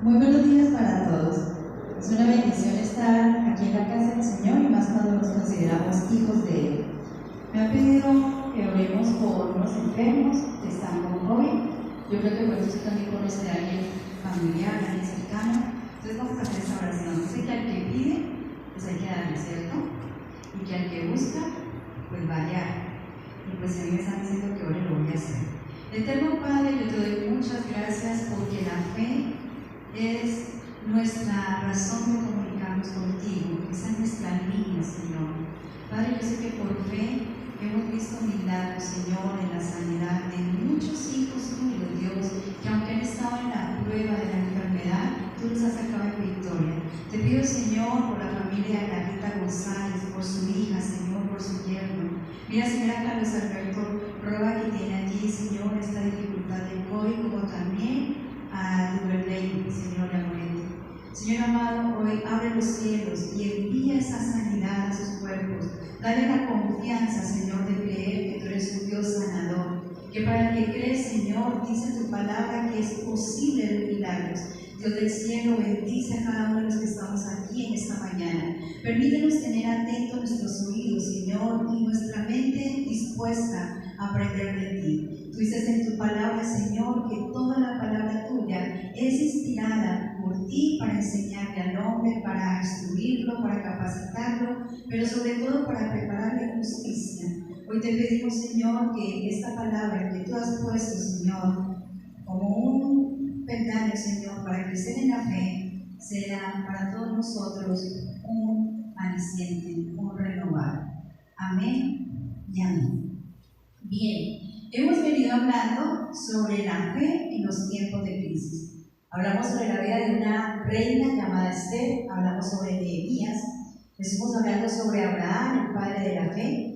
Muy buenos días para todos. Es una bendición estar aquí en la casa del Señor y más cuando nos consideramos hijos de Él. Me han pedido que oremos por unos enfermos que están con COVID. Yo creo que por eso usted también conoce a alguien familiar, a alguien cercano. Entonces vamos a hacer esta oración. Dice que al que pide, pues hay que darle, ¿cierto? Y que al que busca, pues va a hallar. Y pues si a mí me están diciendo que ore, lo voy a hacer. Eterno Padre, yo te doy muchas gracias porque la fe es nuestra razón de comunicarnos contigo, esa es nuestra línea, Señor. Padre, yo sé que por fe hemos visto milagros, Señor, en la sanidad de muchos hijos tuyos, Dios, que aunque han estado en la prueba de la enfermedad, tú los has sacado en victoria. Te pido, Señor, por la familia de Carlita González, por su hija, Señor, por su yerno. Mira, señora Carlos Alberto Roa, que tiene allí, Señor, esta dificultad de COVID, como también a Duverley, Señor Amorete. Señor amado, hoy abre los cielos y envía esa sanidad a sus cuerpos. Dale la confianza, Señor, de creer que tú eres un Dios sanador. Que para el que cree, Señor, dice tu palabra que es posible ver milagros. Dios del cielo, bendice a cada uno de los que estamos aquí en esta mañana. Permítenos tener atentos nuestros oídos, Señor, y nuestra mente dispuesta a aprender de ti. Tú dices en tu palabra, Señor, que toda la palabra tuya es inspirada por ti para enseñarle al hombre, para instruirlo, para capacitarlo, pero sobre todo para prepararle justicia. Hoy te pedimos, Señor, que esta palabra que tú has puesto, Señor, como un peldaño, Señor, para crecer en la fe, será para todos nosotros un aliciente, un renovar. Amén y amén. Bien, hemos venido hablando sobre la fe en los tiempos de crisis. Hablamos sobre la vida de una reina llamada Esther, hablamos sobre Nehemías, estuvimos hablando sobre Abraham, el padre de la fe,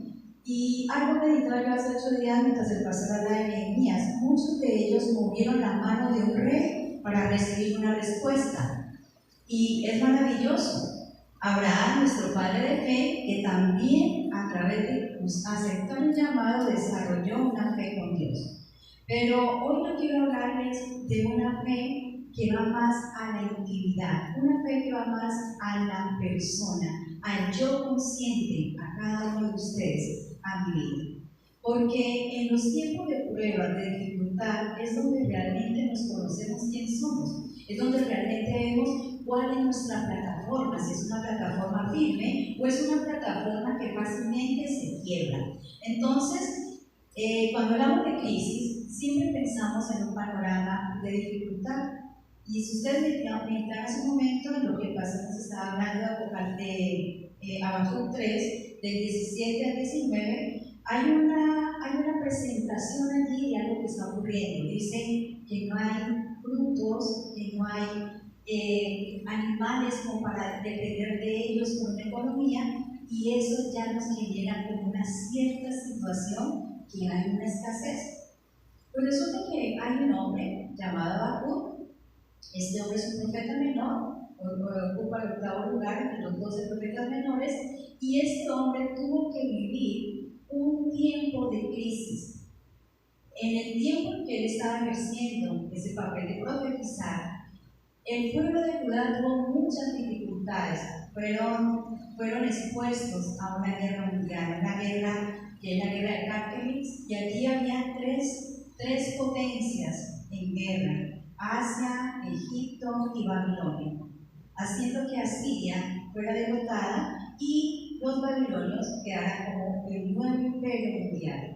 y algo meditado yo hace 8 días mientras el pastor hablaba de Nehemías. Muchos de ellos movieron la mano de un rey para recibir una respuesta, y es maravilloso. Abraham, nuestro padre de fe, que también a través de aceptar el llamado desarrolló una fe con Dios. Pero hoy no quiero hablarles de una fe que va más a la intimidad, una fe que va más a la persona, al yo consciente, a cada uno de ustedes, a mi vida. Porque en los tiempos de prueba, de dificultad, es donde realmente nos conocemos quién somos, es donde realmente vemos cuál es nuestra plataforma, si es una plataforma firme o es una plataforma que fácilmente se quiebra. Entonces, cuando hablamos de crisis, siempre pensamos en un panorama de dificultad. Y si ustedes me hace un momento en lo que pasamos, estaba hablando de Habacuc 3, del 17 al 19, hay una presentación allí de algo que está ocurriendo. Dice que no hay frutos, que no hay animales como para depender de ellos con una economía, y eso ya nos genera como una cierta situación que hay una escasez. Pues resulta que hay un hombre llamado Habacuc. Este hombre es un profeta menor, ocupa el 8º lugar entre los 12 profetas menores, y este hombre tuvo que vivir un tiempo de crisis. En el tiempo en que él estaba ejerciendo ese papel de profetizar, el pueblo de Judá tuvo muchas dificultades, fueron expuestos a una guerra mundial, una guerra que es la guerra de Carquemis, y allí había tres potencias en guerra: Asia, Egipto y Babilonia, haciendo que Asiria fuera derrotada y los babilonios quedaran como el nuevo imperio mundial.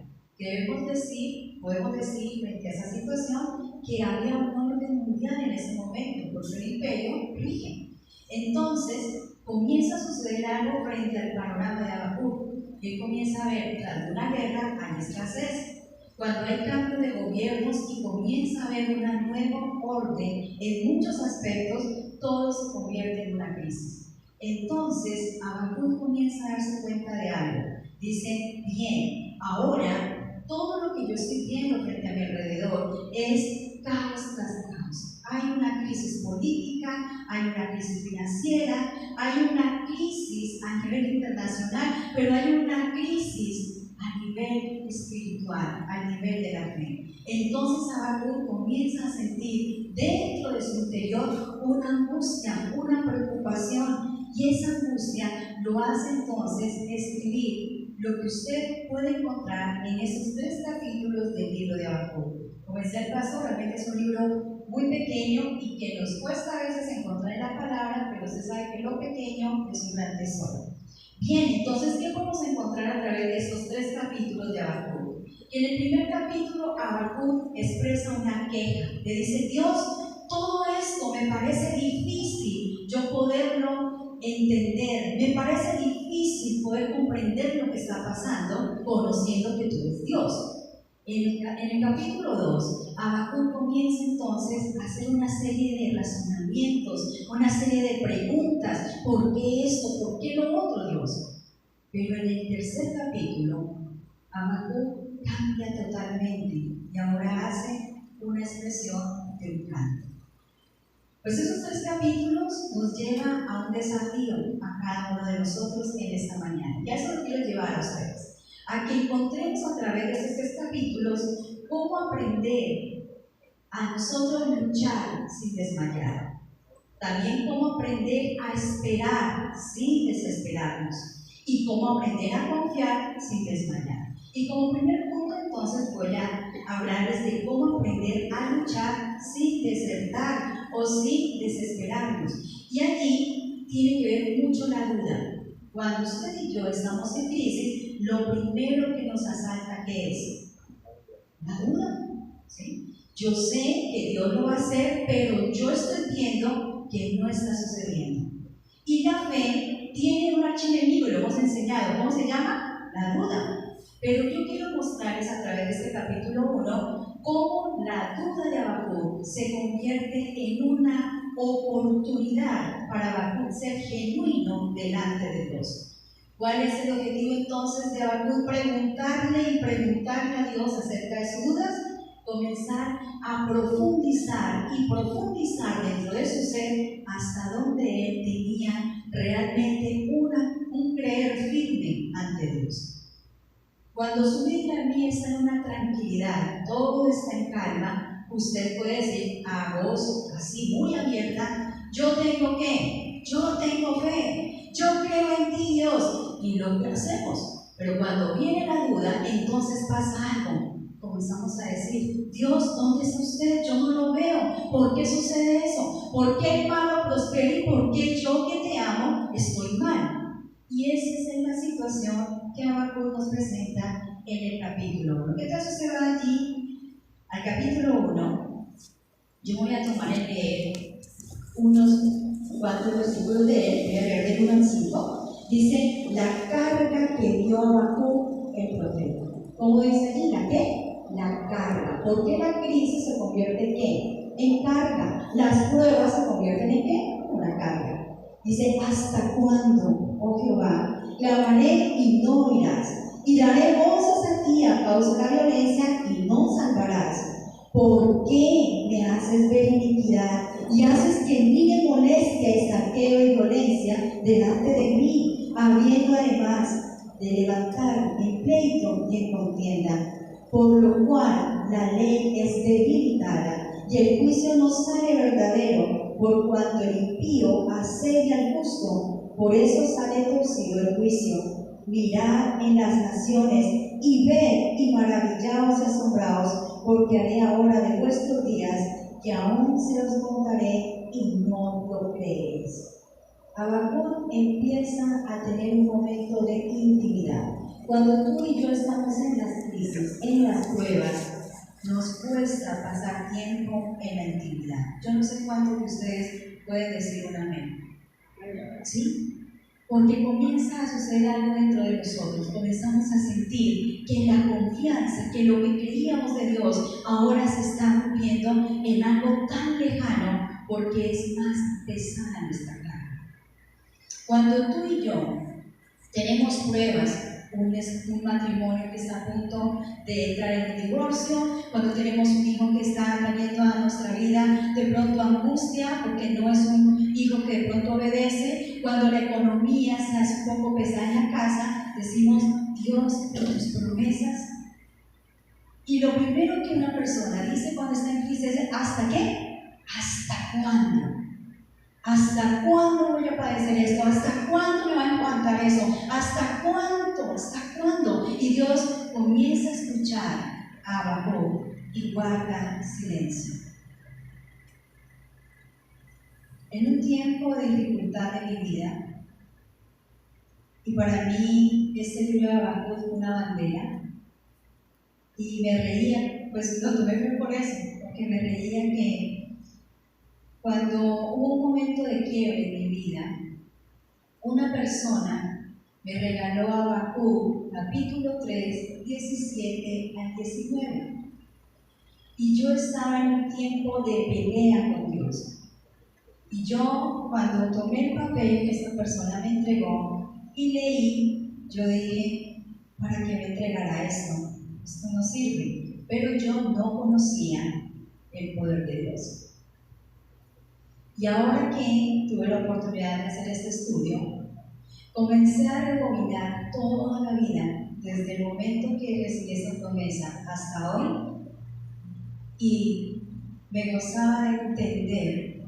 Podemos decir frente a esa situación que había un orden mundial en ese momento, porque el imperio rige. Entonces comienza a suceder algo frente al panorama de Habacuc. Él comienza a ver, tras una guerra hay escasez. Cuando hay cambio de gobiernos y comienza a haber una nueva orden en muchos aspectos, todo se convierte en una crisis. Entonces Habacuc comienza a darse cuenta de algo. Dice, bien, ahora todo lo que yo estoy viendo frente a mi alrededor es caos tras caos. Hay una crisis política, hay una crisis financiera, hay una crisis a nivel internacional, pero hay una crisis a nivel espiritual, a nivel de la fe. entonces Habacuc comienza a sentir dentro de su interior una angustia, una preocupación, y esa angustia lo hace entonces escribir lo que usted puede encontrar en esos 3 capítulos del libro de Habacuc. Como decía el pastor, realmente es un libro muy pequeño y que nos cuesta a veces encontrar la palabra, pero se sabe que lo pequeño es un gran tesoro. Bien, entonces, ¿qué podemos encontrar a través de estos 3 capítulos de Habacuc? En el primer capítulo, Habacuc expresa una queja. Le dice: Dios, todo esto me parece difícil yo poderlo entender, me parece difícil poder comprender lo que está pasando, conociendo que tú eres Dios. En el capítulo 2, Habacuc comienza entonces a hacer una serie de razonamientos, una serie de preguntas: ¿por qué esto? ¿Por qué lo otro, Dios? Pero en el tercer capítulo, Habacuc cambia totalmente y ahora hace una expresión de un canto. Pues esos 3 capítulos nos llevan a un desafío a cada uno de nosotros en esta mañana. Ya eso lo quiero llevar a ustedes, a que encontremos a través de esos 3 capítulos cómo aprender a nosotros luchar sin desmayar. También cómo aprender a esperar sin desesperarnos. Y cómo aprender a confiar sin desmayar. Y como primer punto, entonces, voy a hablarles de cómo aprender a luchar sin desertar o sin desesperarnos. Y allí tiene que ver mucho la duda. Cuando usted y yo estamos en crisis, lo primero que nos asalta, ¿qué es? La duda. ¿Sí? Yo sé que Dios lo va a hacer, pero yo estoy viendo que no está sucediendo. Y la fe tiene un archienemigo, lo hemos enseñado. ¿Cómo se llama? La duda. Pero yo quiero mostrarles a través de este capítulo 1 cómo la duda de Habacuc se convierte en una oportunidad para Habacuc ser genuino delante de Dios. ¿Cuál es el objetivo entonces de Habacuc? Preguntarle a Dios acerca de sus dudas, comenzar a profundizar dentro de su ser hasta donde él tenía realmente un creer firme ante Dios. Cuando su vida a mí está en una tranquilidad, todo está en calma, usted puede decir a voz así muy abierta: yo tengo ¿qué? Yo tengo fe, yo creo en ti, Dios, y lo que hacemos. Pero cuando viene la duda, entonces pasa algo. Comenzamos a decir: Dios, ¿dónde está usted? Yo no lo veo. ¿Por qué sucede eso? ¿Por qué el malo prospera y por qué yo, que te amo, estoy mal? Y esa es la situación que Habacuc nos presenta en el capítulo 1. ¿Qué tal si usted va allí al capítulo 1? Yo voy a tomar el leer unos 4 versículos de él, voy a leer del 1 al 5. Dice: la carga que dio Habacuc el profeta. ¿Cómo dice allí? ¿La qué? La carga. ¿Por qué la crisis se convierte en qué? En carga. Las pruebas se convierten en qué? Una carga. Dice: ¿hasta cuándo, oh Jehová, clamaré y no oirás? Y daré voces a ti a causa de la violencia y no salvarás. ¿Por qué me haces ver iniquidad y haces que mire molestia y saqueo y violencia delante de mí, habiendo además de levantar en pleito y en contienda? Por lo cual la ley es debilitada y el juicio no sale verdadero, por cuanto el impío asedia al justo, por eso sale torcido el juicio. Mirad en las naciones y ved y maravillaos y asombraos, porque haré ahora de vuestros días que aún se os contaré y no lo creéis. Habacuc empieza a tener un momento de intimidad. Cuando tú y yo estamos en las crisis, en las pruebas, nos cuesta pasar tiempo en la intimidad. Yo no sé cuánto de ustedes pueden decir un amén. ¿Sí? Porque comienza a suceder algo dentro de nosotros. Comenzamos a sentir que la confianza, que lo que creíamos de Dios, ahora se está moviendo en algo tan lejano, porque es más pesada nuestra carga. Cuando tú y yo tenemos pruebas, un matrimonio que está a punto de entrar en un divorcio, cuando tenemos un hijo que está trayendo a nuestra vida de pronto angustia porque no es un hijo que de pronto obedece, cuando la economía se hace un poco pesada en la casa, decimos: Dios, tus promesas. Y lo primero que una persona ¿hasta qué? ¿Hasta cuándo? ¿Hasta cuándo voy a padecer esto? ¿Hasta cuándo me va a aguantar eso? ¿Hasta cuánto? ¿Hasta cuándo? Y Dios comienza a escuchar a Habacuc y guarda silencio. En un tiempo de dificultad de mi vida, y para mí este libro de Habacuc fue una bandera, y me reía, pues lo tomé por eso, porque me reía que cuando hubo un momento de quiebre en mi vida, una persona me regaló Habacuc, capítulo 3, 17 al 19. Y yo estaba en un tiempo de pelea con Dios. Y yo, cuando tomé el papel que esta persona me entregó y leí, yo dije, ¿para qué me entregará esto? Esto no sirve. Pero yo no conocía el poder de Dios. Y ahora que tuve la oportunidad de hacer este estudio, comencé a rebobinar toda la vida, desde el momento que recibí esa promesa hasta hoy, y me gozaba de entender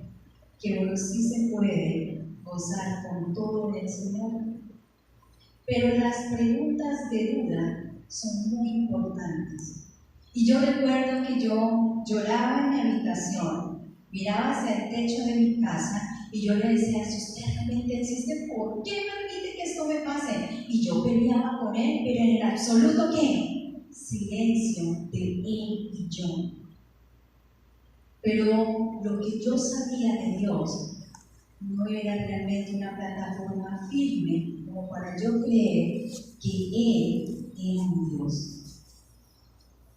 que uno sí se puede gozar con todo el Señor. Pero las preguntas de duda son muy importantes. Y yo recuerdo que yo lloraba en mi habitación, miraba hacia el techo de mi casa y yo le decía, si usted realmente existe, ¿por qué permite que esto me pase? Y yo peleaba con él, pero en el absoluto, ¿qué? Silencio de él y yo. Pero lo que yo sabía de Dios no era realmente una plataforma firme como para yo creer que Él era un Dios.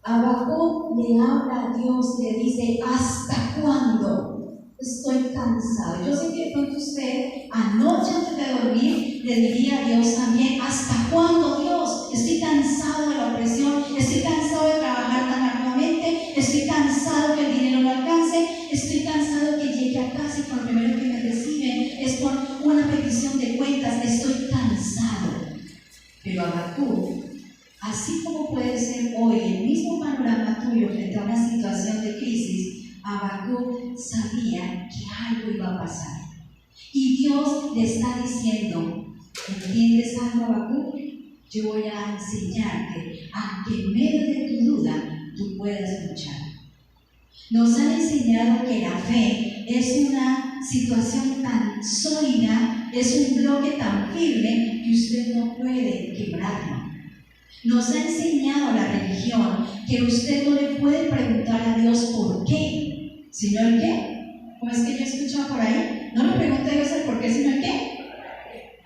Habacuc le habla a Dios y le dice, ¿hasta cuándo? Estoy cansado. Yo sé que de pronto usted anoche antes de dormir le diría a Dios también, ¿hasta cuándo, Dios? Estoy cansado de la opresión, estoy cansado de trabajar tan arduamente, estoy cansado que el dinero no alcance, estoy cansado que llegue a casa y por lo primero que me reciben es por una petición de cuentas, estoy cansado. Pero Habacuc, así como puede ser hoy el mismo panorama tuyo frente a una situación de crisis, Habacuc sabía que algo iba a pasar. Y Dios le está diciendo, ¿entiendes algo, Habacuc? Yo voy a enseñarte a que en medio de tu duda tú puedas luchar. Nos han enseñado que la fe es una situación tan sólida, es un bloque tan firme que usted no puede quebrarlo. Nos ha enseñado la religión que usted no le puede preguntar a Dios por qué, sino el qué. ¿Cómo es que yo he escuchado por ahí? No le pregunte a Dios el por qué, sino el qué.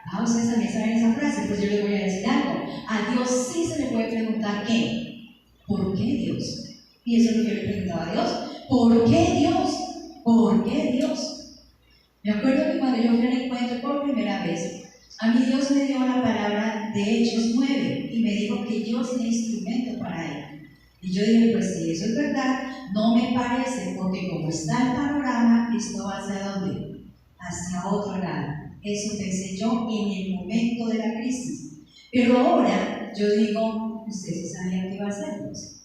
Ah, ustedes también saben esa frase, pues yo les voy a decir algo. A Dios sí se le puede preguntar qué. ¿Por qué Dios? Y eso es lo que le preguntaba a Dios. ¿Por qué Dios? ¿Por qué Dios? Me acuerdo que cuando yo fui al encuentro por primera vez, a mí Dios me dio la palabra de Hechos 9 y me dijo que yo soy instrumento para Él. Y yo dije, pues si eso es verdad, no me parece, porque como está el panorama, esto va hacia dónde? Hacia otro lado. Eso pensé yo en el momento de la crisis. Pero ahora yo digo, ustedes sabían que iba a hacer Dios.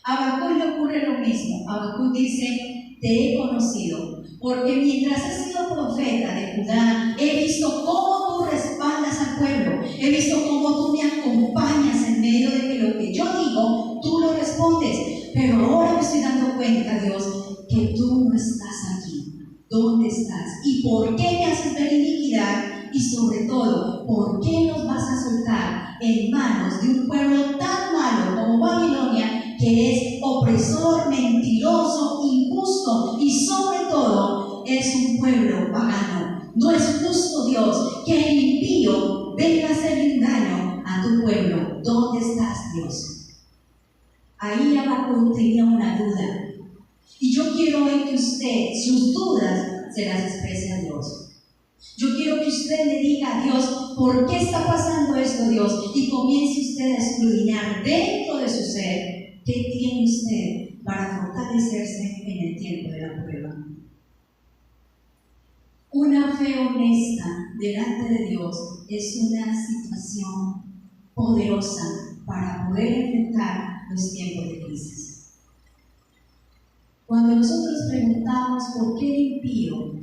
A Habacuc le ocurre lo mismo. Habacuc dice, te he conocido, porque mientras has sido profeta de Judá, he visto cómo tú respaldas al pueblo, he visto cómo tú me acompañas en medio de que lo que yo digo, tú lo respondes. Pero ahora me estoy dando cuenta, Dios, que tú no estás aquí. ¿Dónde estás? ¿Y por qué me haces ver iniquidad? Y sobre todo, ¿por qué nos vas a soltar en manos de un pueblo tan malo como Babilonia, que es opresor, mentiroso, injusto y sobre todo es un pueblo pagano? No es justo, Dios, que el impío venga a hacerle un daño a tu pueblo. ¿Dónde estás, Dios? Ahí Habacuc tenía una duda. Y yo quiero hoy que usted, sus dudas, se las exprese a Dios. Yo quiero que usted le diga a Dios, ¿por qué está pasando esto, Dios? Y comience usted a escudriñar dentro de su ser, ¿qué tiene usted para fortalecerse en el tiempo de la prueba? Una fe honesta delante de Dios es una situación poderosa para poder enfrentar los tiempos de crisis. Cuando nosotros preguntamos por qué el impío,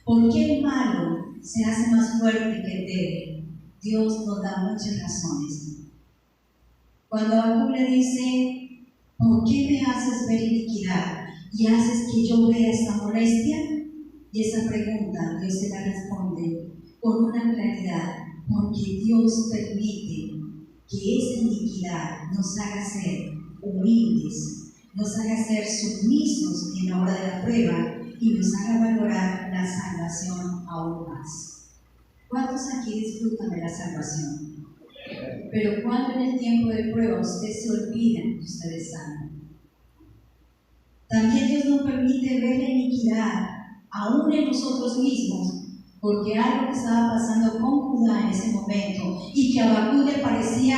por qué el malo se hace más fuerte que el débil, Dios nos da muchas razones. Cuando Habacuc le dice, ¿por qué me haces ver iniquidad y haces que yo vea esta molestia? Y esa pregunta Dios se la responde con una claridad, porque Dios permite que esa iniquidad nos haga ser humildes, nos haga ser sumisos en la hora de la prueba y nos haga valorar la salvación aún más. ¿Cuántos aquí disfrutan de la salvación? Pero cuando en el tiempo de prueba ustedes se olvidan que ustedes saben. También Dios nos permite ver la iniquidad aún en nosotros mismos, porque algo que estaba pasando con Judá en ese momento y que a Habacuc le parecía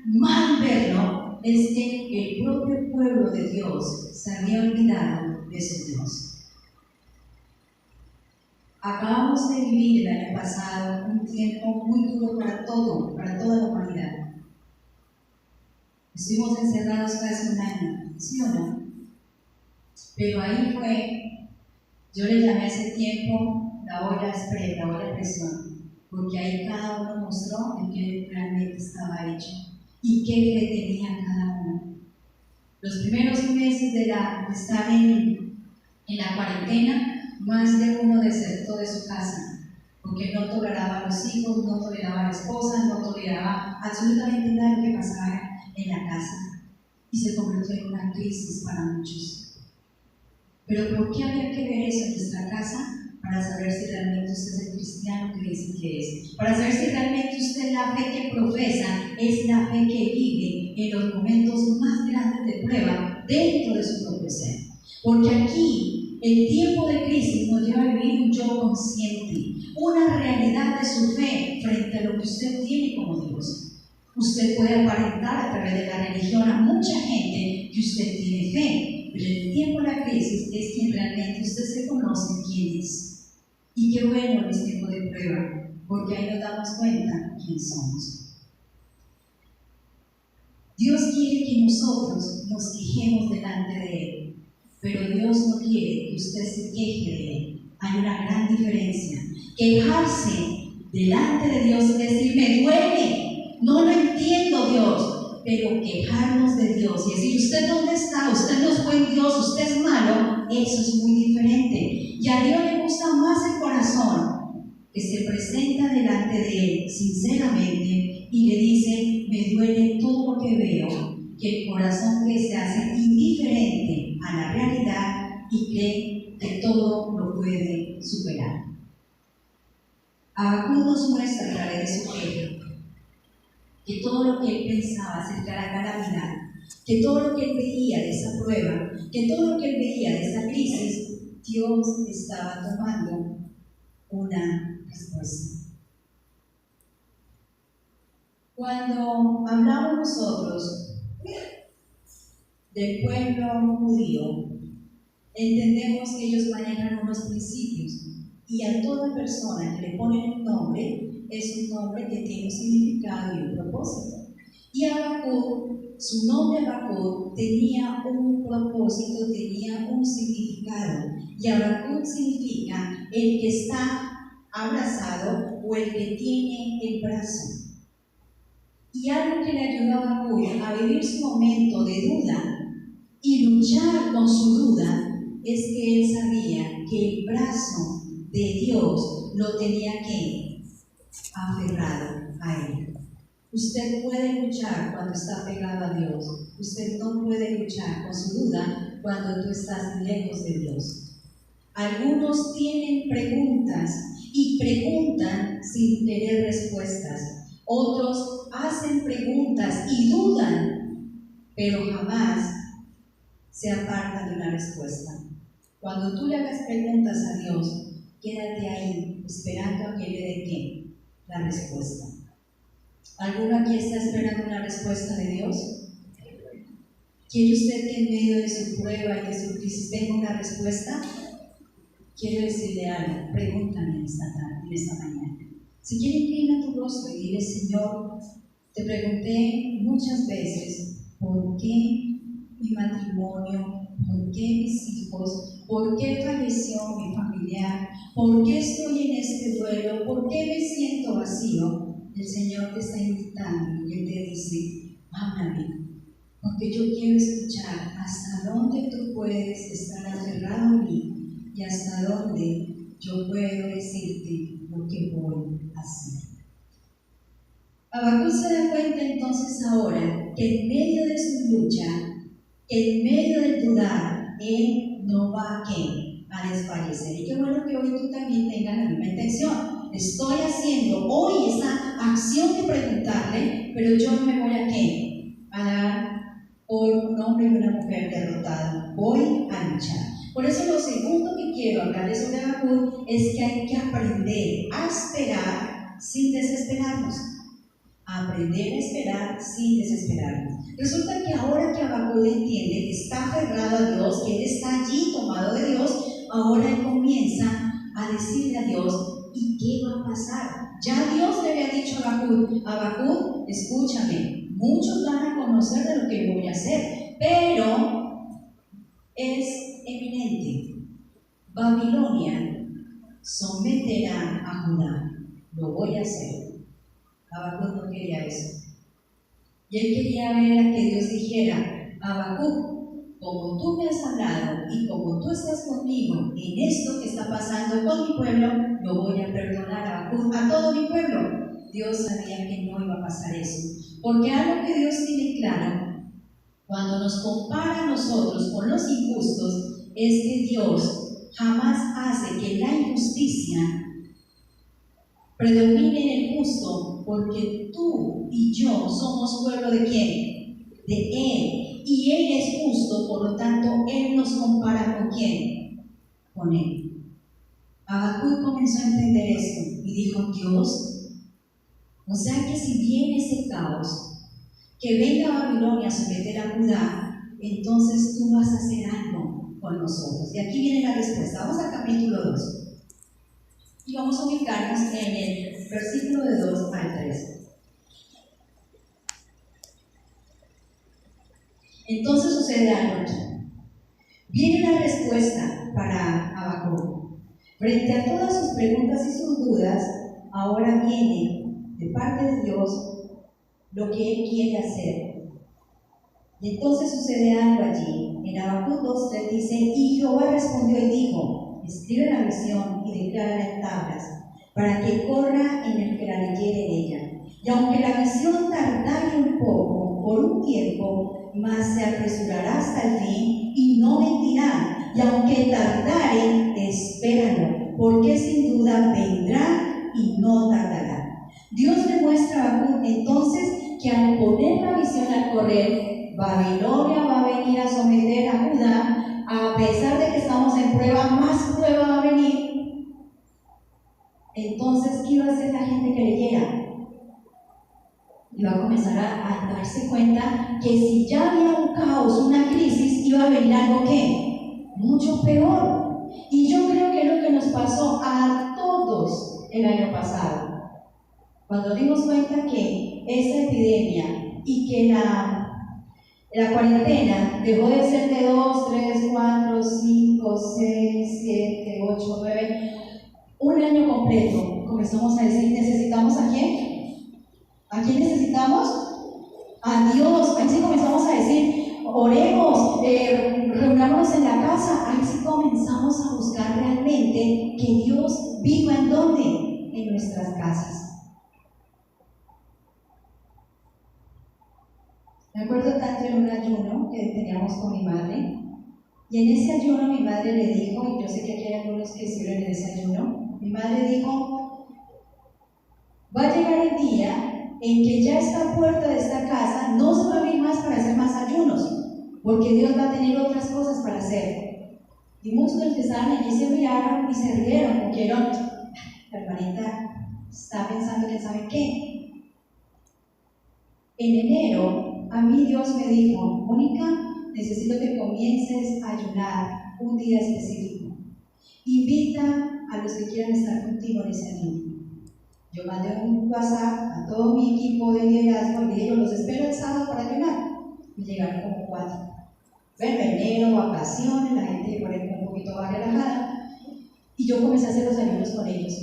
mal verlo, es que el propio pueblo de Dios se había olvidado de su Dios. Acabamos de vivir el año pasado un tiempo muy duro para toda la humanidad. Estuvimos encerrados casi un año, ¿sí o no? Pero ahí fue, yo le llamé a ese tiempo la olla express, la olla de presión, porque ahí cada uno mostró en qué realmente estaba hecho y qué fe tenía cada uno. Los primeros meses de estar en la cuarentena, más de uno desertó de su casa, porque no toleraba a los hijos, no toleraba a la esposa, no toleraba absolutamente nada que pasara en la casa, y se convirtió en una crisis para muchos. Pero ¿por qué había que ver eso en nuestra casa? Para saber si realmente usted es el cristiano que dice que es, para saber si realmente usted la fe que profesa es la fe que vive en los momentos más grandes de prueba dentro de su propio ser. Porque aquí el tiempo de crisis nos lleva a vivir un yo consciente, una realidad de su fe frente a lo que usted tiene como Dios. Usted puede aparentar a través de la religión a mucha gente que usted tiene fe, pero en el tiempo de la crisis es quien realmente usted se conoce quién es. Y qué bueno es tiempo de prueba, porque ahí nos damos cuenta quién somos. Dios quiere que nosotros nos quejemos delante de Él, pero Dios no quiere que usted se queje de Él. Hay una gran diferencia. Quejarse delante de Dios es decir, me duele, no lo entiendo, Dios, pero quejarnos de Dios y decir, ¿usted dónde está? Usted no es buen Dios, usted es malo, eso es muy diferente. Y a Dios le gusta más el corazón que se presenta delante de Él sinceramente y le dice, me duele todo lo que veo, que el corazón que se hace indiferente a la realidad y cree que todo lo puede superar. Habacuc nos muestra a través de su queja que todo lo que él pensaba acerca de la calamidad, que todo lo que él veía de esa prueba, que todo lo que él veía de esa crisis, Dios estaba tomando una respuesta. Cuando hablamos nosotros del pueblo judío, entendemos que ellos manejan unos principios y a toda persona que le ponen un nombre es un nombre que tiene un significado y un propósito. Y Habacuc, su nombre Habacuc tenía un propósito, tenía un significado. Y Habacuc significa el que está abrazado o el que tiene el brazo. Y algo que le ayudó a Habacuc a vivir su momento de duda y luchar con su duda es que él sabía que el brazo de Dios lo tenía que aferrado a él. Usted puede luchar cuando está pegado a Dios. Usted no puede luchar con su duda cuando tú estás lejos de Dios. Algunos tienen preguntas y preguntan sin tener respuestas. Otros hacen preguntas y dudan, pero jamás se apartan de una respuesta. Cuando tú le hagas preguntas a Dios, quédate ahí esperando a que le dé ¿qué? La respuesta. ¿Alguno aquí está esperando una respuesta de Dios? ¿Quiere usted que en medio de su prueba y de su crisis tenga una respuesta? Quiero decirle algo, pregúntame en esta tarde, en esta mañana. Si quiere, inclina tu rostro y dile, Señor, te pregunté muchas veces por qué mi matrimonio, por qué qué mis hijos? ¿Por qué falleció mi familiar? ¿Por qué estoy en este duelo? ¿Por qué me siento vacío? El Señor te está invitando y Él te dice, háblame, porque yo quiero escuchar hasta dónde tú puedes estar aferrado a mí y hasta dónde yo puedo decirte lo que voy a hacer. Habacuc se da cuenta entonces ahora que en medio de su lucha, en medio del dudar, él no va a desfallecer. Y qué bueno que hoy tú también tengas la misma intención. Estoy haciendo hoy esa acción de preguntarle, pero yo no me voy a dar por un hombre y una mujer derrotado. Voy a luchar. Por eso lo segundo que quiero hablarles sobre Habacuc es que hay que aprender a esperar sin desesperarnos. Aprender a esperar sin desesperarnos. Resulta que ahora que Habacuc entiende que está aferrado a Dios, que él está allí tomado de Dios, ahora él comienza a decirle a Dios, ¿y qué va a pasar? Ya Dios le había dicho a Habacuc, escúchame, muchos van a conocer de lo que voy a hacer, pero es eminente. Babilonia someterá a Judá. Lo voy a hacer. Habacuc no quería eso. Y él quería ver a que Dios dijera, Habacuc, como tú me has hablado y como tú estás conmigo en esto que está pasando con mi pueblo, lo voy a perdonar a todo mi pueblo. Dios sabía que no iba a pasar eso. Porque algo que Dios tiene claro, cuando nos compara a nosotros con los injustos, es que Dios jamás hace que la injusticia predomine en el justo, porque tú y yo somos pueblo ¿de quién? De Él. Y Él es justo, por lo tanto, Él nos compara ¿con quién? Con Él. Habacuc comenzó a entender esto y dijo, Dios, o sea que si viene ese caos, que venga Babilonia a someter a Judá, entonces tú vas a hacer algo con nosotros. Y aquí viene la respuesta. Vamos al capítulo 2. Y vamos a ubicarnos en el versículo de 2 al 3. Entonces sucede algo aquí. Viene la respuesta para Habacuc. Frente a todas sus preguntas y sus dudas, ahora viene de parte de Dios lo que Él quiere hacer. Y entonces sucede algo allí. En Habacuc 2:3 dice, y Jehová respondió y dijo, escribe la visión y declárala en tablas, para que corra en el que la leyere en ella. Y aunque la visión tardare un poco, por un tiempo, mas se apresurará hasta el fin y no mentirá. Y aunque tardare, espéralo, porque sin duda vendrá y no tardará. Dios le muestra a Habacuc entonces que al poner la visión al correr, Babilonia va a venir a someter a Judá. A pesar de que estamos en prueba, más prueba va a venir. Entonces, ¿qué iba a hacer la gente que leyera? Iba a comenzar a darse cuenta que si ya había un caos, una crisis, iba a venir algo que mucho peor. Y yo creo que es lo que nos pasó a todos el año pasado, cuando dimos cuenta que esa epidemia y que la cuarentena dejó de ser de 2, 3, 4, 5, 6, 7, 8, 9, un año completo. Comenzamos a decir, ¿necesitamos a quién? ¿A quién necesitamos? A Dios. Ahí sí comenzamos a decir, oremos, reunámonos en la casa. Ahí sí comenzamos a buscar realmente que Dios viva ¿en dónde? En nuestras casas. Me acuerdo tanto en un ayuno que teníamos con mi madre, y en ese ayuno mi madre le dijo, y yo sé que aquí hay algunos que sirven en ese ayuno, mi madre dijo, va a llegar el día en que ya esta puerta de esta casa no se va a abrir más para hacer más ayunos, porque Dios va a tener otras cosas para hacer. Y muchos de los que estaban allí se miraron y se rieron, porque la hermanita está pensando que sabe qué. En enero, a mí Dios me dijo, Mónica, necesito que comiences a ayunar un día específico. Invita a los que quieran estar contigo en ese ayuno. Yo mandé un WhatsApp a todo mi equipo de liderazgo y dije, yo los espero el sábado para ayunar. Y llegaron como 4. Bueno, enero, vacaciones, yo comencé a hacer los ayunos con ellos.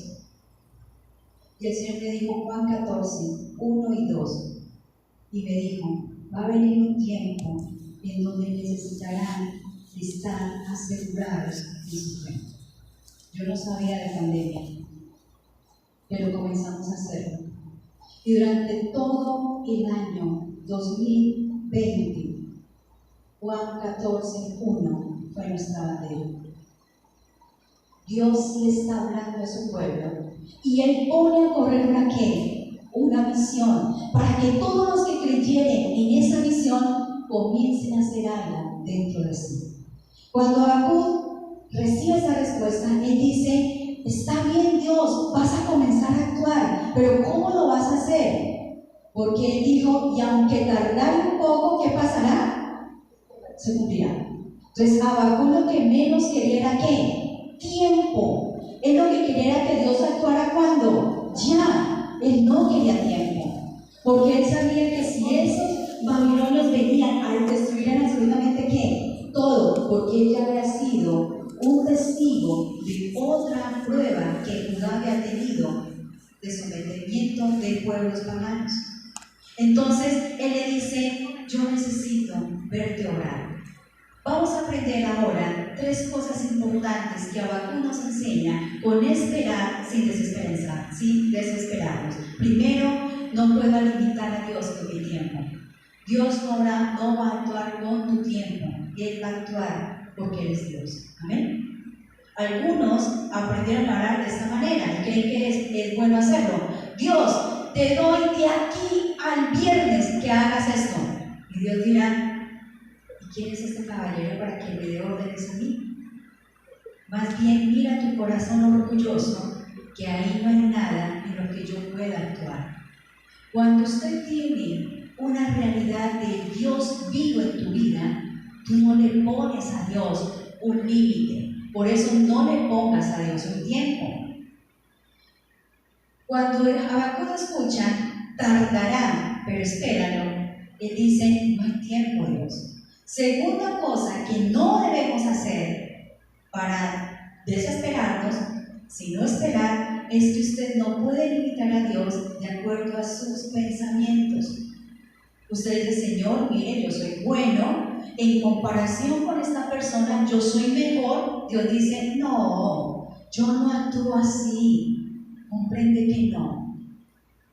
Y el Señor me dijo, Juan 14, 1 y 2, y me dijo, va a venir un tiempo en donde necesitarán estar asegurados en su fe. Yo no sabía de pandemia, pero comenzamos a hacerlo. Y durante todo el año 2020, Juan 14, 1 fue nuestra bandera. Dios le está hablando a su pueblo y Él pone a correr una misión para que todos los que creyeren en esa misión comiencen a hacer algo dentro de sí. Cuando Habacuc recibe esa respuesta, él dice, está bien Dios, vas a comenzar a actuar, pero ¿cómo lo vas a hacer? Porque él dijo, y aunque tardare un poco, ¿qué pasará? Se cumplirá. Entonces Habacuc lo que menos quería era ¿qué? Tiempo. Él lo que quería era que Dios actuara cuando ya. Él no quería tiempo, porque él sabía que si esos babilonios venían a destruir absolutamente ¿qué? Todo, porque él ya había sido un testigo de otra prueba que Judá había tenido de sometimiento de pueblos paganos. Entonces él le dice, yo necesito verte orar. Vamos a aprender ahora 3 cosas importantes que Habacuc nos enseña con esperar sin desesperarnos. Primero, no puedo limitar a Dios con mi tiempo. Dios no va a actuar con tu tiempo, Él va a actuar porque Él es Dios. Amén. Algunos aprendieron a orar de esta manera y creen que es bueno hacerlo. Dios, te doy de aquí al viernes que hagas esto. Y Dios dirá, ¿quién es este caballero para que me dé órdenes a mí? Más bien mira tu corazón orgulloso, que ahí no hay nada en lo que yo pueda actuar. Cuando usted tiene una realidad de Dios vivo en tu vida, tú no le pones a Dios un límite. Por eso no le pongas a Dios un tiempo. Cuando Habacuc escucha, tardará, pero espéralo, él dice, no hay tiempo, Dios. Segunda cosa que no debemos hacer para desesperarnos, sino esperar, es que usted no puede limitar a Dios de acuerdo a sus pensamientos. Usted dice, Señor, mire, yo soy bueno, en comparación con esta persona, yo soy mejor. Dios dice, no, yo no actúo así. Comprende que no.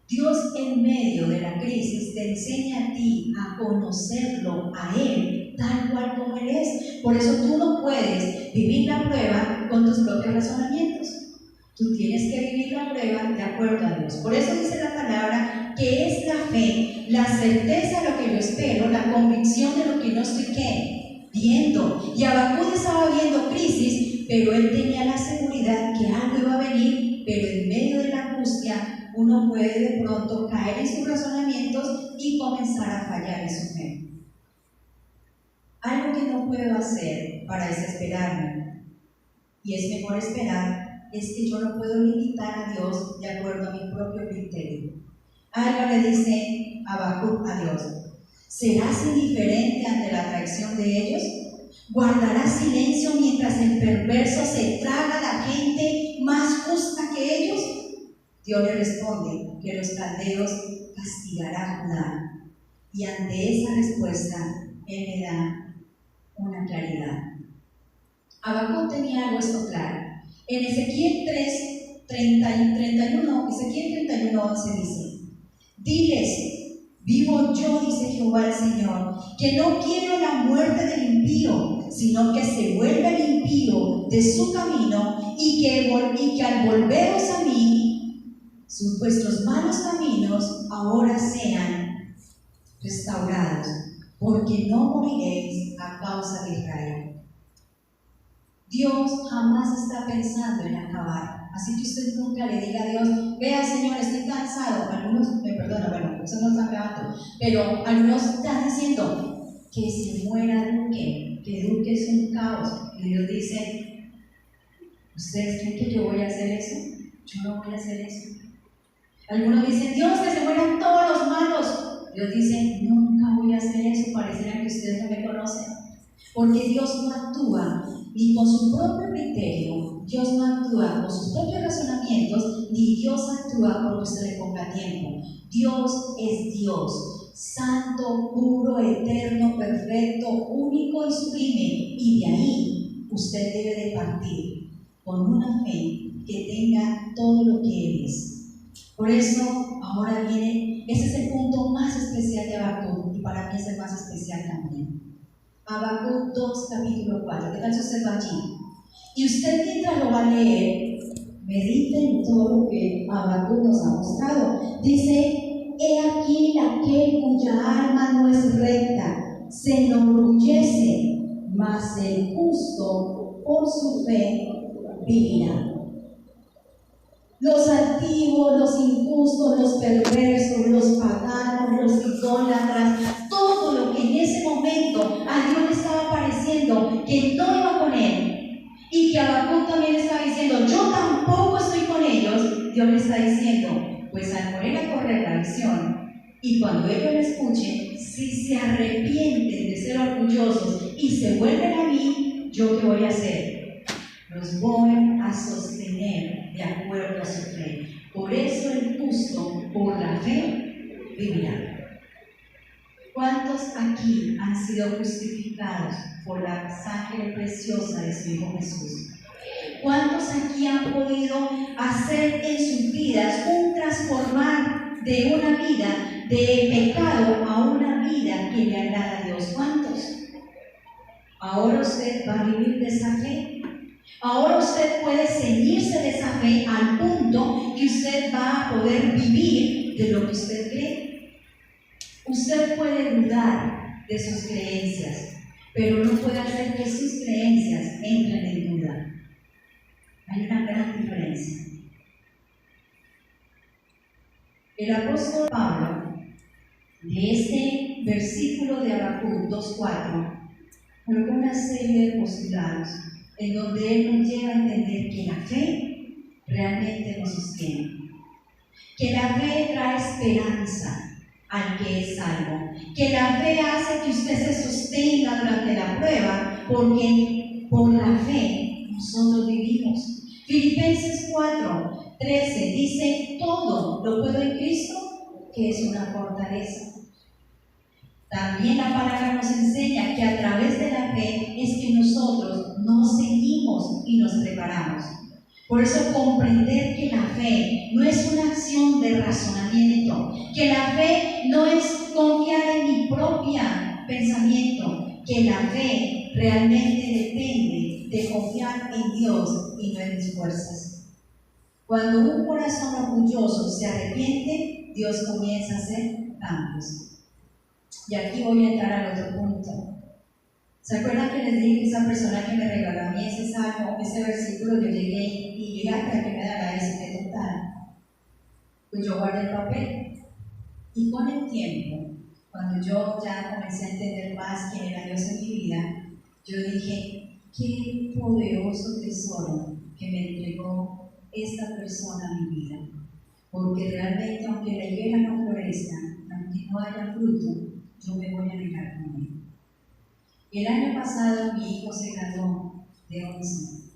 Dios en medio de la crisis te enseña a ti a conocerlo, a Él, tal cual como Él es. Por eso tú no puedes vivir la prueba con tus propios razonamientos. Tú tienes que vivir la prueba de acuerdo a Dios. Por eso dice la palabra que es la fe, la certeza de lo que yo espero, la convicción de lo que no estoy ¿qué? Viendo. Y Habacuc estaba viendo crisis, pero él tenía la seguridad que algo iba a venir, pero en medio de la angustia uno puede de pronto caer en sus razonamientos y comenzar a fallar en su fe. Algo que no puedo hacer para desesperarme, y es mejor esperar, es que yo no puedo limitar a Dios de acuerdo a mi propio criterio. Algo le dice Habacuc a Dios, ¿serás indiferente ante la traición de ellos? ¿Guardarás silencio mientras el perverso se traga a la gente más justa que ellos? Dios le responde que los caldeos castigarán a Judá. Y ante esa respuesta, Él le da una claridad. Habacuc tenía algo esto claro. En Ezequiel 31, 11 dice, diles, vivo yo, dice Jehová el Señor, que no quiero la muerte del impío, sino que se vuelva el impío de su camino y que al volveros a mí, vuestros malos caminos ahora sean restaurados, porque no moriréis a causa de Israel. Dios jamás está pensando en acabar. Así que usted nunca le diga a Dios, vea Señor, estoy cansado. Algunos, me perdonan, bueno, eso no está acabando, pero algunos están diciendo que se muera Duque, que Duque es un caos. Y Dios dice, ¿ustedes creen que yo voy a hacer eso? Yo no voy a hacer eso. Algunos dicen, Dios, que se mueran todos los malos. Dios dice, nunca voy a hacer eso. Pareciera que ustedes no me conocen. Porque Dios no actúa ni con su propio criterio. Dios no actúa con sus propios razonamientos, ni Dios actúa porque se le ponga tiempo. Dios es Dios, santo, puro, eterno, perfecto, único y sublime. Y de ahí usted debe de partir con una fe que tenga todo lo que Él es. Por eso ahora viene, ese es el punto más especial de Habacuc, y para mí es el más especial también. Habacuc 2, capítulo 4. ¿Qué tal si usted va allí? Y usted mientras lo va a leer, medite en todo lo que Habacuc nos ha mostrado. Dice: he aquí aquel cuya alma no es recta, se enorgullece, mas el justo por su fe vivirá. Los altivos, los injustos, los perversos, los paganos, los idólatras, todo lo que en ese momento a Dios le estaba pareciendo que no iba con él, y que Habacuc también estaba diciendo: yo tampoco estoy con ellos. Dios le está diciendo: pues al poner a correr la visión, y cuando ellos lo escuchen, si se arrepienten de ser orgullosos y se vuelven a mí, ¿yo qué voy a hacer? Los voy a sostener de acuerdo a su fe. Por eso el justo, por la fe, vivirá. ¿Cuántos aquí han sido justificados por la sangre preciosa de su Hijo Jesús? ¿Cuántos aquí han podido hacer en sus vidas un transformar de una vida de pecado a una vida que le agrada a Dios? ¿Cuántos? Ahora usted va a vivir de esa fe. Ahora usted puede ceñirse de esa fe al punto que usted va a poder vivir de lo que usted cree. Usted puede dudar de sus creencias, pero no puede hacer que sus creencias entren en duda. Hay una gran diferencia. El apóstol Pablo, de este versículo de Habacuc 2:4, colocó una serie de postulados en donde él nos lleva a entender que la fe realmente nos sostiene, que la fe trae esperanza al que es salvo, que la fe hace que usted se sostenga durante la prueba, porque por la fe nosotros vivimos. Filipenses 4:13 dice: todo lo puedo en Cristo, que es una fortaleza. También la palabra nos enseña que a través de la fe es que nosotros nos seguimos y nos preparamos. Por eso comprender que la fe no es una acción de razonamiento, que la fe no es confiar en mi propio pensamiento, que la fe realmente depende de confiar en Dios y no en mis fuerzas. Cuando un corazón orgulloso se arrepiente, Dios comienza a hacer cambios. Y aquí voy a entrar al otro punto. ¿Se acuerdan que les dije que esa persona que me regaló a mí ese salmo, ese versículo, yo llegué y llegué hasta que me dará ese total? Pues yo guardé el papel. Y con el tiempo, cuando yo ya comencé a entender más quién era Dios en mi vida, yo dije: qué poderoso tesoro que me entregó esta persona a mi vida. Porque realmente, aunque la higuera no florezca, aunque no haya fruto, yo me voy a alejar con él. El año pasado mi hijo se graduó de 11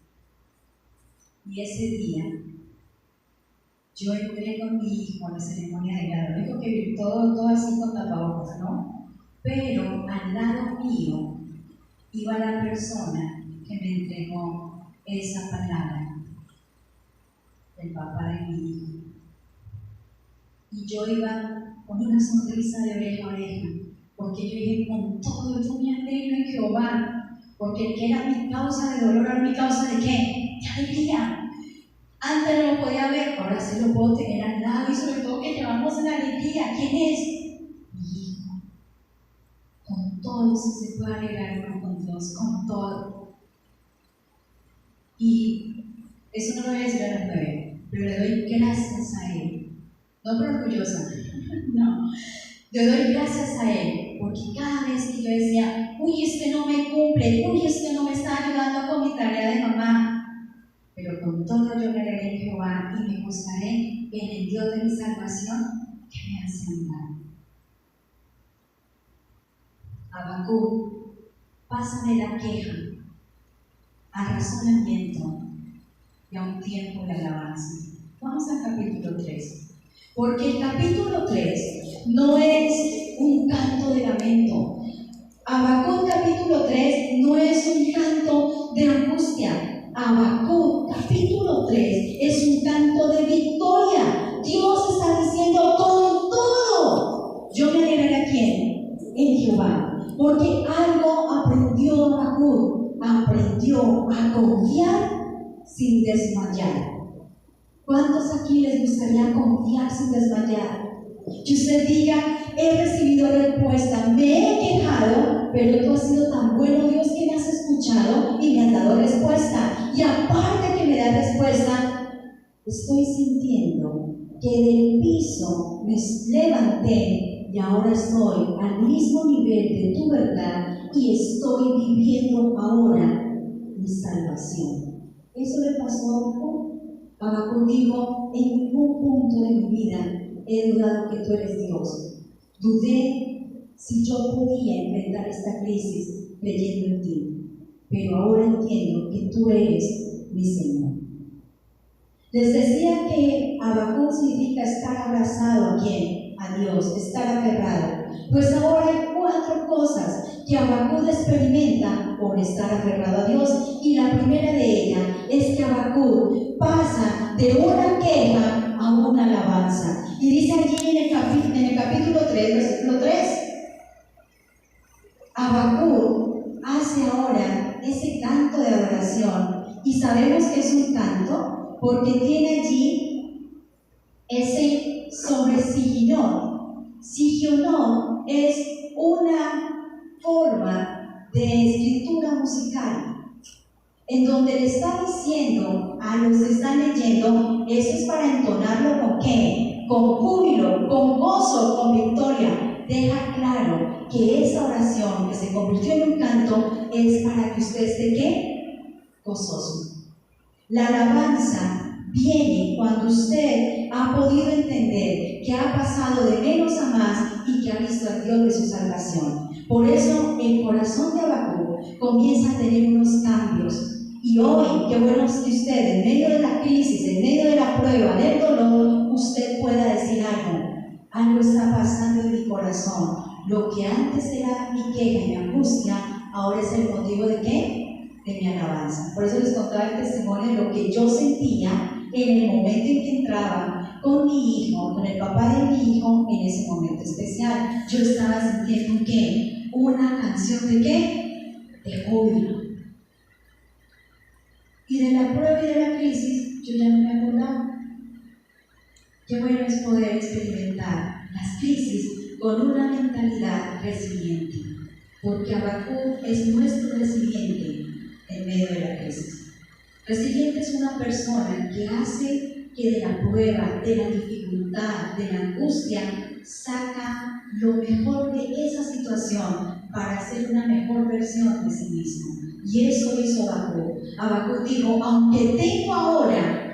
y ese día yo entré con mi hijo a la ceremonia de grado. Me dijo que todo así con tapabocas, ¿no? Pero al lado mío iba la persona que me entregó esa palabra, el papá de mi hijo. Y yo iba con una sonrisa de oreja a oreja, porque yo dije: con todo yo me alegro en Jehová, porque el que era mi causa de dolor, era mi causa de ¿qué? De alegría. Antes no lo podía ver, ahora sí lo puedo tener al lado, y sobre todo que llevamos en alegría. ¿Quién es? Mi hijo. Con todo se puede alegrar uno con Dios, con todo. Y eso no lo voy a decir a las 9, pero le doy gracias a Él. No por orgullosa, no. Le doy gracias a Él, porque cada vez que yo decía: uy, este no me cumple, uy, este no me está ayudando con mi tarea de mamá, pero con todo yo me alegré en Jehová y me gozaré en el Dios de mi salvación, que me hace andar. Habacuc, pásame la queja al razonamiento y a un tiempo de alabanza. Vamos al capítulo 3. Porque el capítulo 3 no es un canto de lamento. Habacuc capítulo 3 no es un canto de angustia. Habacuc capítulo 3 es un canto de victoria. Dios está diciendo con todo. Yo me alegraré ¿a quién? En Jehová. Porque algo aprendió Habacuc. Aprendió a confiar sin desmayar. ¿Cuántos aquí les gustaría confiar sin desmayar? Que usted diga, he recibido respuesta, me he quejado, pero tú has sido tan bueno, Dios, que me has escuchado y me has dado respuesta. Y aparte que me da respuesta, estoy sintiendo que del piso me levanté y ahora estoy al mismo nivel de tu verdad y estoy viviendo ahora mi salvación. Eso le pasó a Habacuc. Habacuc dijo, en ningún punto de mi vida he dudado que tú eres Dios. Dudé si yo podía enfrentar esta crisis creyendo en ti, pero ahora entiendo que tú eres mi Señor. Les decía que Habacuc significa estar abrazado ¿a quién? A Dios, estar aferrado. Pues ahora hay 4 cosas que Habacuc experimenta por estar aferrado a Dios, y la primera de ellas es que Habacuc pasa de una queja a una alabanza. Y dice allí en el capítulo 3, versículo 3, Habacuc hace ahora ese canto de adoración, y sabemos que es un canto porque tiene allí ese sobre Sigionot. Sigionot es una forma de escritura musical en donde le está diciendo a los que están leyendo, eso es para entonarlo ¿con qué? Con júbilo, con gozo, con victoria. Deja claro que esa oración que se convirtió en un canto es para que usted esté ¿qué? Gozoso. La alabanza viene cuando usted ha podido entender que ha pasado de menos a más y que ha visto al Dios de su salvación. Por eso el corazón de Habacuc comienza a tener unos cambios. Y hoy, qué bueno es que usted, en medio de la crisis, en medio de la prueba, del dolor, usted pueda decir algo está pasando en mi corazón. Lo que antes era mi queja y mi angustia, ahora es el motivo de ¿qué? De mi alabanza. Por eso les contaba el testimonio de lo que yo sentía en el momento en que entraba con mi hijo, con el papá de mi hijo, en ese momento especial. Yo estaba sintiendo ¿qué? Una canción de ¿qué? De júbilo. Y de la prueba y de la crisis, yo ya no me acordaba. Qué bueno es poder experimentar las crisis con una mentalidad resiliente, porque Habacuc es nuestro resiliente en medio de la crisis. Resiliente es una persona que hace que de la prueba, de la dificultad, de la angustia, saca lo mejor de esa situación para hacer una mejor versión de sí mismo. Y eso hizo Habacuc. Habacuc dijo, aunque tengo ahora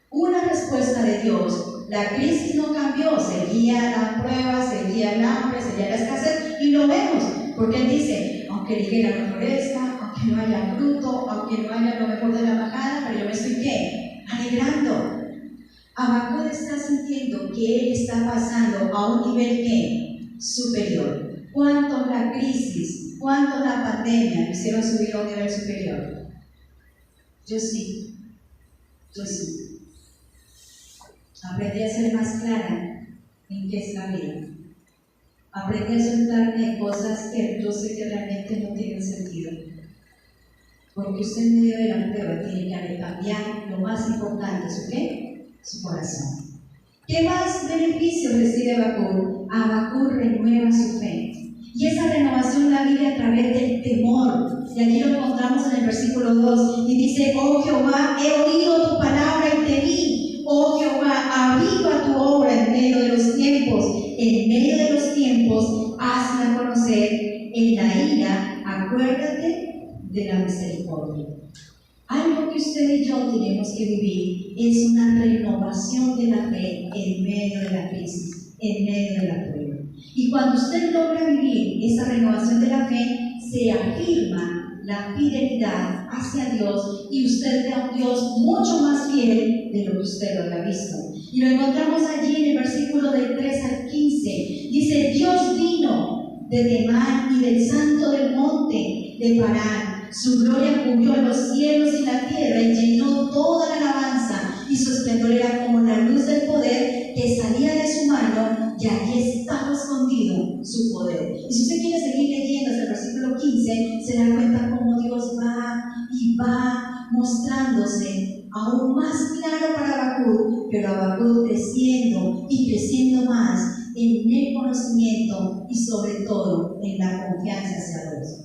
una respuesta de Dios, la crisis no cambió, seguía la prueba, seguía el hambre, seguía la escasez, y lo vemos, porque él dice, aunque ligera no florezca, aunque no haya fruto, aunque no haya lo mejor de la majada, pero yo me estoy ¿qué? Alegrando. Habacuc está sintiendo que él está pasando a un nivel ¿qué? Superior. ¿Cuánto la crisis, cuánto la pandemia me hicieron subir a un nivel superior? Yo sí. Aprendí a ser más clara en qué es la vida. Aprendí a soltarme de cosas que yo sé que realmente no tienen sentido. Porque usted en medio de la prueba tiene que cambiar lo más importante, ¿su qué? Su corazón. ¿Qué más beneficios recibe Habacuc? Habacuc renueva su fe. Y esa renovación la vive a través del temor. Y aquí lo encontramos en el versículo 2. Y dice, oh Jehová, he oído tu palabra y te vi. Oh Jehová, aviva tu obra en medio de los tiempos. En medio de los tiempos, hazla conocer. En la ira, acuérdate de la misericordia. Algo que usted y yo tenemos que vivir es una renovación de la fe en medio de la crisis, en medio de la prueba. Y cuando usted logra vivir esa renovación de la fe, se afirma la fidelidad hacia Dios y usted ve a un Dios mucho más fiel de lo que usted lo había visto. Y lo encontramos allí en el versículo del 3 al 15. Dice: Dios vino de Temán y del santo del monte de Parán. Su gloria cubrió los cielos y la tierra y llenó toda la alabanza, y su esplendor era como la luz del poder que salía de su mano, y allí estaba escondido su poder. Y si usted quiere seguir leyendo hasta el versículo 15, se da cuenta cómo Dios va y va mostrándose aún más claro para Habacuc, pero Habacuc creciendo y creciendo más en el conocimiento y sobre todo en la confianza hacia Dios.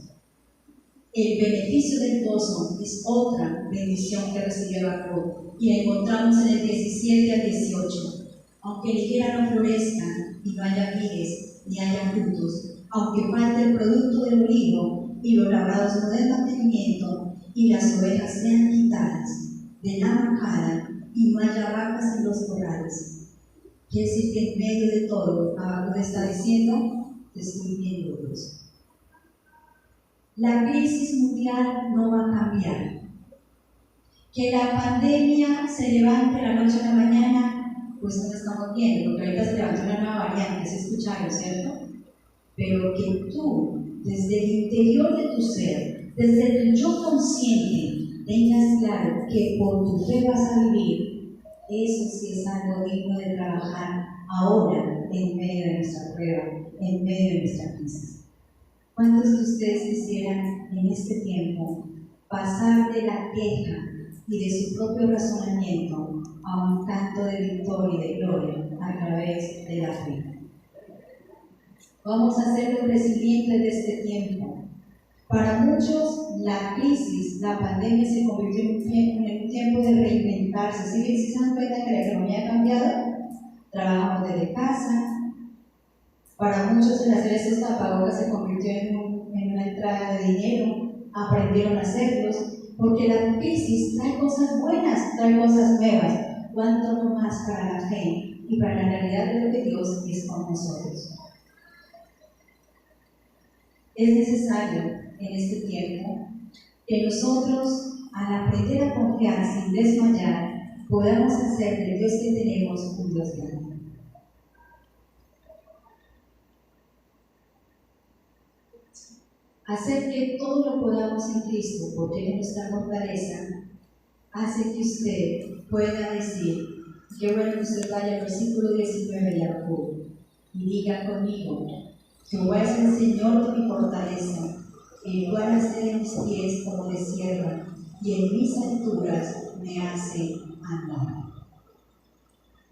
El beneficio del gozo es otra bendición que recibió Habacuc, y la encontramos en el 17 al 18. Aunque la higuera no florezca y no haya vides ni haya frutos, aunque falte el producto del olivo y los labrados no den mantenimiento y las ovejas sean quitadas de la manjada y no haya vacas en los corrales. Quiere decir que en medio de todo, Habacuc está diciendo: te estoy viendo, Dios. La crisis mundial no va a cambiar. Que la pandemia se levante la noche a la mañana, pues no lo estamos viendo, porque ahorita se levantó una nueva variante, se escucharon, ¿cierto? Pero que tú, desde el interior de tu ser, desde tu yo consciente, tengas claro que por tu fe vas a vivir, eso sí es algo digno de trabajar ahora, en medio de nuestra prueba, en medio de nuestra crisis. ¿Cuántos de ustedes quisieran en este tiempo pasar de la queja y de su propio razonamiento a un canto de victoria y de gloria a través de la fe? Vamos a ser los resilientes de este tiempo. Para muchos, la crisis, la pandemia se convirtió en un tiempo de reinventarse. ¿Sí se dan cuenta que la economía ha cambiado? Trabajamos desde casa. Para muchos, el hacer estos tapabocas se convirtió en una entrada de dinero. Aprendieron a hacerlos, porque la crisis trae cosas buenas, trae cosas nuevas. ¿Cuánto no más para la fe y para la realidad de lo que Dios es con nosotros? Es necesario en este tiempo que nosotros, al aprender a confiar sin desmayar, podamos hacer del Dios que tenemos un Dios grande. Hacer que todo lo podamos en Cristo, porque Él es nuestra fortaleza, hace que usted pueda decir, que bueno que usted vaya al versículo 19 de Habacuc y diga conmigo: Jehová es el Señor de mi fortaleza, el cual hace de mis pies como de sierva, y en mis alturas me hace andar.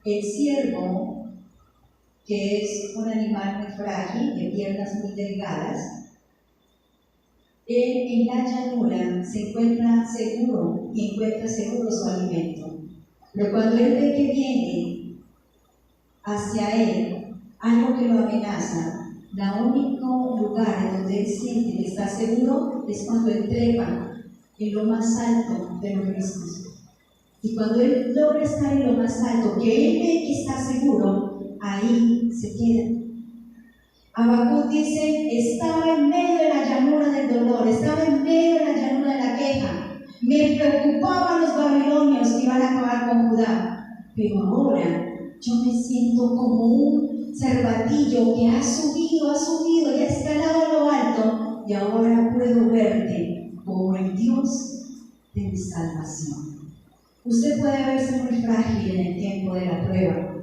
El ciervo, que es un animal muy frágil, de piernas muy delgadas, en la llanura se encuentra seguro y encuentra seguro su alimento. Pero cuando él ve que viene hacia él algo que lo amenaza, el único lugar en donde él siente que está seguro es cuando él trepa en lo más alto de los riscos. Y cuando él logra estar en lo más alto, que él ve que está seguro, ahí se queda. Habacuc dice: estaba en medio de la llanura del dolor, estaba en medio de la llanura de la queja. Me preocupaban los babilonios que iban a acabar con Judá. Pero ahora yo me siento como un cervatillo que ha subido y ha escalado a lo alto, y ahora puedo verte como el Dios de mi salvación. Usted puede verse muy frágil en el tiempo de la prueba,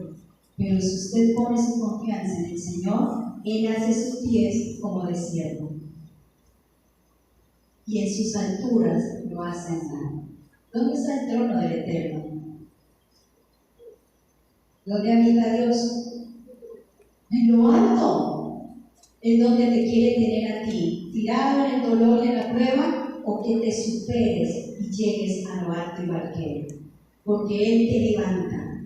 pero si usted pone su confianza en el Señor, Él hace sus pies como de siervo, y en sus alturas lo hace andar. ¿Dónde está el trono del Eterno? ¿Dónde habita Dios? En lo alto, en donde te quiere tener a ti, tirado en el dolor y en la prueba, o que te superes y llegues a lo alto igual que Él, porque Él te levanta.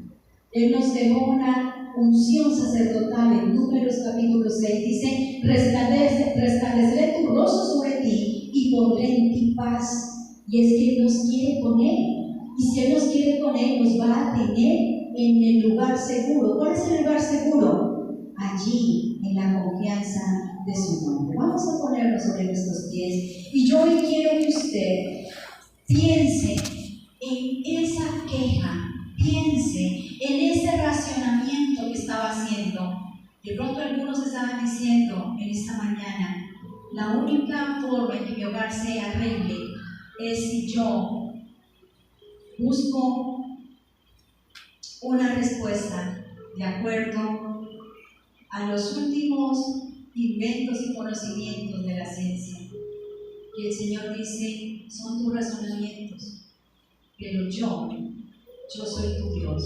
Él nos dejó una unción sacerdotal en Números capítulo 6, dice: resplandeceré tu rostro sobre ti y pondré en ti paz. Y es que Él nos quiere con Él, y si Él nos quiere con Él, nos va a tener en el lugar seguro. ¿Cuál es el lugar seguro? Allí en la confianza de su nombre. Vamos a ponernos sobre nuestros pies y yo hoy quiero que usted piense en esa queja, piense en ese racionamiento que estaba haciendo. De pronto algunos estaban diciendo en esta mañana, la única forma en que mi hogar se arregle es si yo busco una respuesta de acuerdo a los últimos inventos y conocimientos de la ciencia. Y el Señor dice, son tus razonamientos, pero yo soy tu Dios,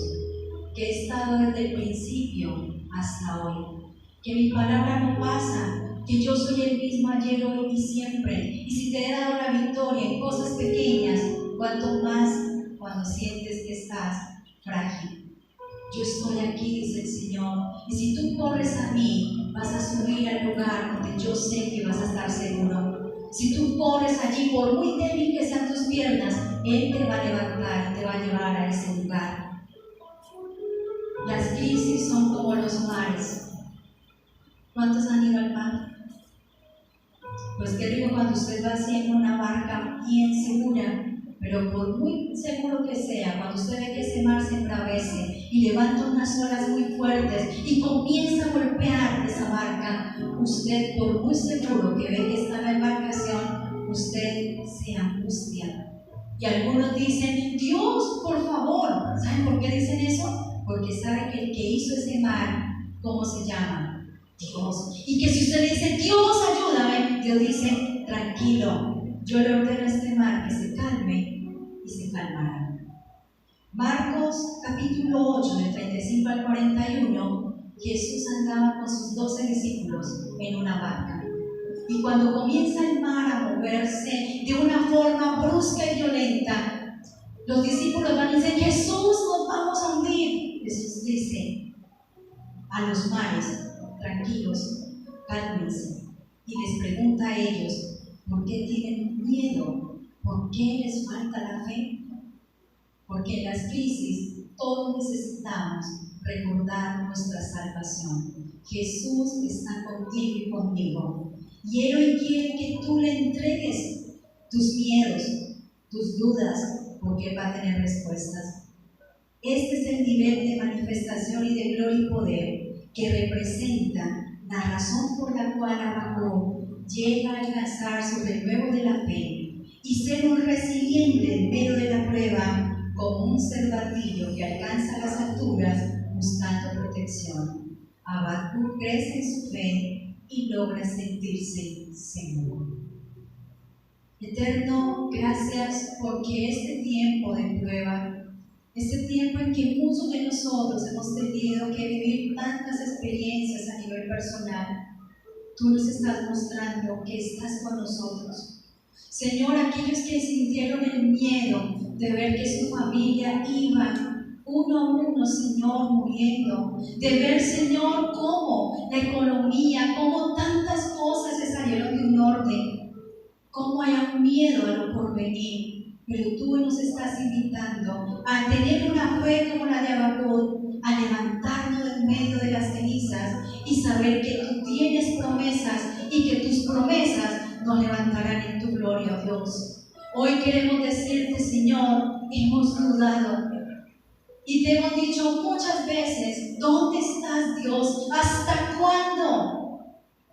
que he estado desde el principio hasta hoy, que mi palabra no pasa, que yo soy el mismo ayer, hoy y siempre. Y si te he dado la victoria en cosas pequeñas, cuanto más cuando sientes que estás frágil. Yo estoy aquí, dice el Señor, y si tú corres a mí, vas a subir al lugar donde yo sé que vas a estar seguro. Si tú corres allí, por muy débil que sean tus piernas, Él te va a levantar y te va a llevar a ese lugar. Las crisis son como los mares. ¿Cuántos han ido al mar? Pues qué rico cuando usted va haciendo una barca bien segura, pero por muy seguro que sea, cuando usted ve que ese mar se embravece y levanta unas olas muy fuertes y comienza a golpear esa barca, usted, por muy seguro que ve que está en la embarcación, usted se angustia. Y algunos dicen, Dios, por favor. ¿Saben por qué dicen eso? Porque saben que el que hizo ese mar, ¿cómo se llama? Dios. Y que si usted dice, Dios, ayúdame, Dios dice, tranquilo, yo le ordeno a este mar que se calme y se calmará. Marcos capítulo 8, del 35 al 41, Jesús andaba con sus 12 discípulos en una barca. Y cuando comienza el mar a moverse de una forma brusca y violenta, los discípulos van y dicen, Jesús, nos vamos a hundir. Jesús dice a los mares, tranquilos, cálmense. Y les pregunta a ellos, ¿por qué tienen miedo? ¿Por qué les falta la fe? Porque en las crisis todos necesitamos recordar nuestra salvación. Jesús está contigo y conmigo. Y Él hoy quiere que tú le entregues tus miedos, tus dudas, porque Él va a tener respuestas. Este es el nivel de manifestación y de gloria y poder que representa la razón por la cual Habacuc llega a alcanzar su renuevo de la fe y ser un resiliente en medio de la prueba, como un cervatillo que alcanza las alturas buscando protección. Habacuc crece en su fe y logra sentirse seguro. Eterno, gracias porque este tiempo de prueba, este tiempo en que muchos de nosotros hemos tenido que vivir tantas experiencias a nivel personal, tú nos estás mostrando que estás con nosotros. Señor, aquellos que sintieron el miedo de ver que su familia iba uno a uno, Señor, muriendo, de ver, Señor, cómo la economía, cómo tantas cosas se salieron de un orden, cómo hay un miedo a lo porvenir. Pero tú nos estás invitando a tener una fe como la de Habacuc, a levantarnos en medio de las cenizas y saber que tú tienes promesas y que tus promesas nos levantarán en tu gloria, oh Dios. Hoy queremos decirte, Señor, hemos dudado y te hemos dicho muchas veces, ¿dónde estás, Dios? ¿Hasta cuándo?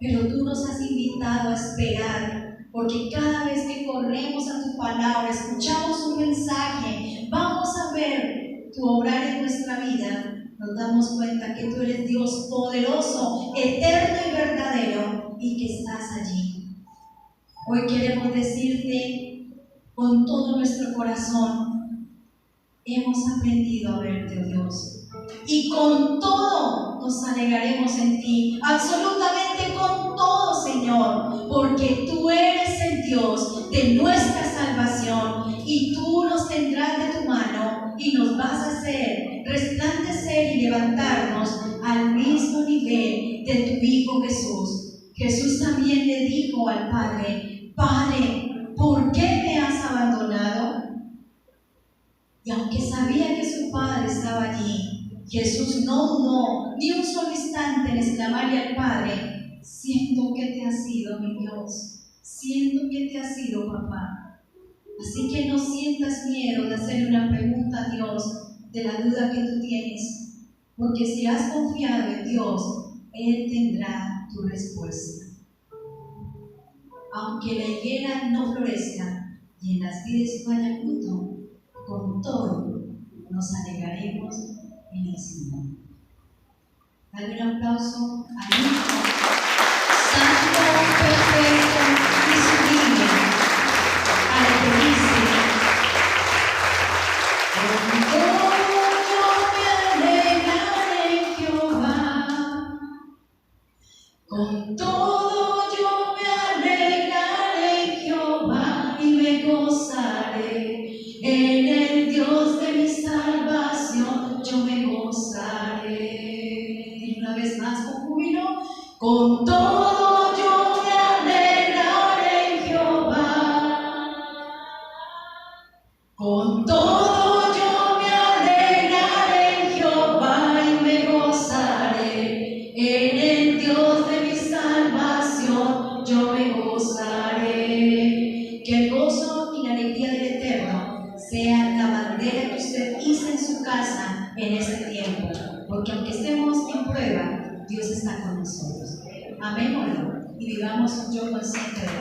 Pero tú nos has invitado a esperar. Porque cada vez que corremos a tu palabra, escuchamos un mensaje, vamos a ver tu obrar en nuestra vida, nos damos cuenta que tú eres Dios poderoso, eterno y verdadero, y que estás allí. Hoy queremos decirte con todo nuestro corazón, hemos aprendido a verte, oh Dios, y con todo nos alegraremos en ti, absolutamente con todo, Señor, porque tú eres el Dios de nuestra salvación y tú nos tendrás de tu mano y nos vas a hacer resplandecer y levantarnos al mismo nivel de tu Hijo Jesús. Jesús también le dijo al Padre, Padre, ¿por qué me has abandonado? Y aunque sabía que su Padre estaba allí, Jesús no dudó ni un solo instante en exclamarle al Padre: siento que te has ido, mi Dios, siento que te has ido, papá. Así que no sientas miedo de hacerle una pregunta a Dios de la duda que tú tienes, porque si has confiado en Dios, Él tendrá tu respuesta. Aunque la higuera no florezca y en las vides no haya fruto, con todo nos alegraremos en el Señor. Dale un aplauso al Hijo Santo, perfecto y sublime, al que dice: con todo yo me alegraré en Jehová, con todo yo me alegraré en Jehová y me gozaré en el Dios de mi salvación, yo me gozaré. Y una vez más con júbilo: con todo yo me alegraré en Jehová, con todo yo me alegraré en Jehová y me gozaré en el Dios de mi salvación, yo me gozaré. Que el gozo y la alegría del Eterno sean la bandera que usted hizo en su casa en este tiempo, porque aunque estemos en prueba, Dios está con nosotros. Amémoslo y vivamos un yo consciente de la